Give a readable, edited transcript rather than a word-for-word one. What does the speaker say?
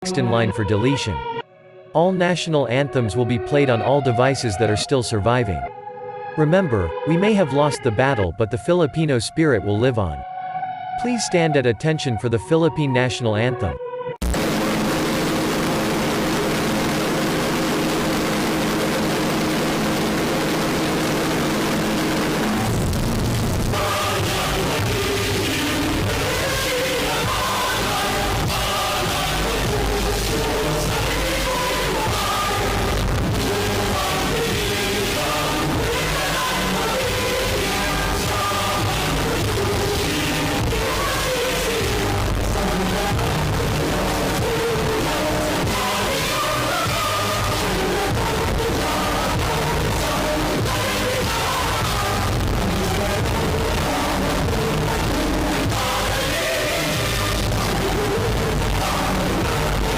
next in line for deletion. All national anthems will be played on all devices that are still surviving. Remember, we may have lost the battle, but the Filipino spirit will live on. Please stand at attention for the Philippine national anthem.